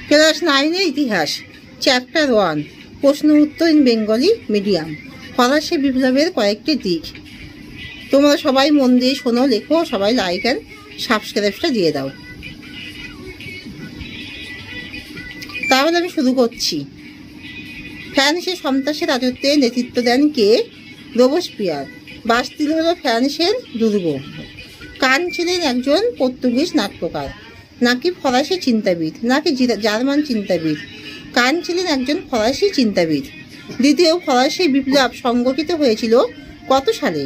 Class 9-এর ইতিহাস, chapter 1, প্রশ্ন উত্তর ইন বেঙ্গলি মিডিয়াম। ফরাসি বিপ্লবের কয়েকটি দিক। তোমরা সবাই মন দিয়ে শোনো, লেখো, সবাই লাইক অ্যান্ড সাবস্ক্রাইবটা দিয়ে দাও। তাহলে আমি শুরু করছি। ফ্রান্সের সন্ত্রাসী রাজত্বে নেতৃত্ব দেন কে? রোবসপিয়ার। বাস্তিল হল ফ্রান্সের দুর্গ। কান ছিলেন একজন পর্তুগিজ নাট্যকার, নাকি ফরাসি চিন্তাবিদ, নাকি জার্মান চিন্তাবিদ? কান ছিলেন একজন ফরাসি চিন্তাবিদ। দ্বিতীয় ফরাসি বিপ্লব সংগঠিত হয়েছিল কত সালে?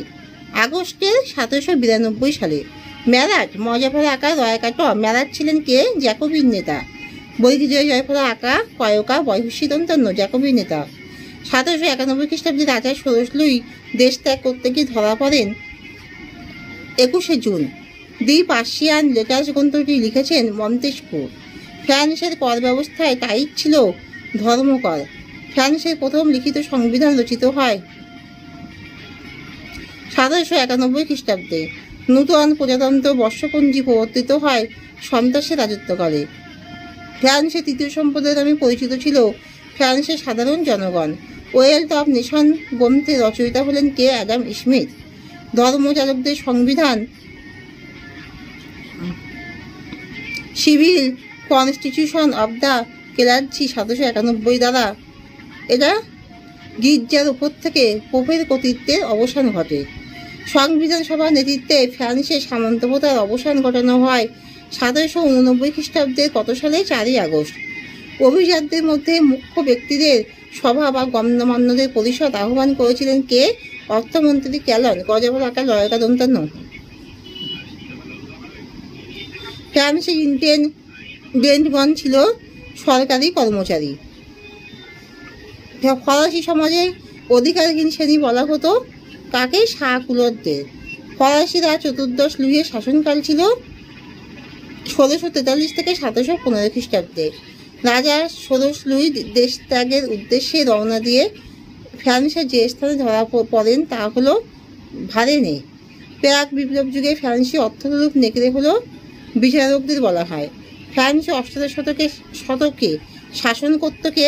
আগস্টের 1792 সালে। ম্যারাট, মজাফরা আঁকা রয়কাট ম্যারাট ছিলেন কে? জ্যাকোবিন নেতা। বৈদিজয় জয়ফলা আঁকা কয়কা বয়সীতন্তন্য জ্যাকোবিন নেতা। 1791 খ্রিস্টাব্দে রাজা ষোড়শ লুই দেশ ত্যাগ করতে গিয়ে ধরা পড়েন 21শে জুন। দি পার্সিয়ান লেটার্স গ্রন্থটি লিখেছেন মন্তেস্কু। ফ্রান্সের কর ব্যবস্থায় টাইট ছিল ধর্মকর। ফ্রান্সের প্রথম লিখিত সংবিধান রচিত হয় 1791 খ্রিস্টাব্দে। নূতন প্রজাতন্ত্র বর্ষপঞ্জি প্রবর্তিত হয় সন্ত্রাসের রাজত্বকালে। ফ্রান্সের তৃতীয় সম্প্রদায় নামে পরিচিত ছিল ফ্রান্সের সাধারণ জনগণ। ওয়েলথ অফ নেশন গ্রন্থের রচয়িতা হলেন কে? Adam Smith. ধর্মচালকদের সংবিধান civil constitution of the clergy 1791 দ্বারা এটা গির্জার উপর থেকে পোপের কর্তৃত্বের অবসান ঘটে। সংবিধান সভার নেতৃত্বে ফ্রান্সের সামন্তপ্রথার অবসান ঘটানো হয় 1789 খ্রিস্টাব্দের কত সালে? 4ই আগস্ট। অভিজাতদের মধ্যে মুখ্য ব্যক্তিদের সভা বা গণ্যমান্যদের পরিষদ আহ্বান করেছিলেন কে? অর্থমন্ত্রী ক্যালন। গজাফর আঁকা লয়কা দন্তান্ন। ফ্রান্সের ইন্টেন্ডেন্টগণ ছিল সরকারি কর্মচারী। ফরাসি সমাজে অধিকারহীন শ্রেণী বলা হতো কাকে? শাহকুলতদের। ফরাসিরা চতুর্দশ লুইয়ের শাসনকাল ছিল 1643 থেকে 1715 খ্রিস্টাব্দে। রাজা ষোড়শ লুই দেশ ত্যাগের উদ্দেশ্যে রওনা দিয়ে ফ্রান্সের যে স্থানে ধরা পড়েন তা হলো ভারেনে। প্রাক বিপ্লব যুগে ফ্রান্সি অর্থরূপ নেকড়ে হলো বিচারকদের বলা হয়। ফ্রান্সে 18 শতকে শাসন করত কে?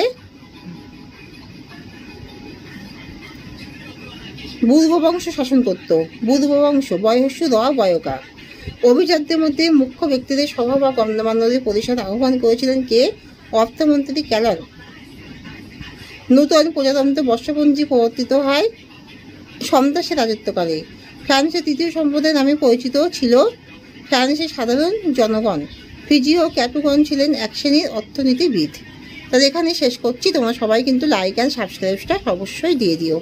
বুর্ববংশ শাসন করত। বুর্ববংশ বয়স্য বয়কা। অভিজাতদের মধ্যে মুখ্য ব্যক্তিদের সভা বা গণ্যমান্যদের পরিষদ আহ্বান করেছিলেন কে? অর্থমন্ত্রী ক্যালন। নূতন প্রজাতন্ত্র বর্ষপঞ্জি প্রবর্তিত হয় সন্ত্রাসের রাজত্বকালে। ফ্রান্সের তৃতীয় সম্প্রদায় নামে পরিচিত ছিল ফ্রান্সের সাধারণ জনগণ। ফিজি ও ক্যাটুগণ ছিলেন এক শ্রেণীর অর্থনীতিবিদ। তাহলে এখানে শেষ করছি। তোমরা সবাই কিন্তু লাইক অ্যান্ড সাবস্ক্রাইবটা অবশ্যই দিয়ে দিও।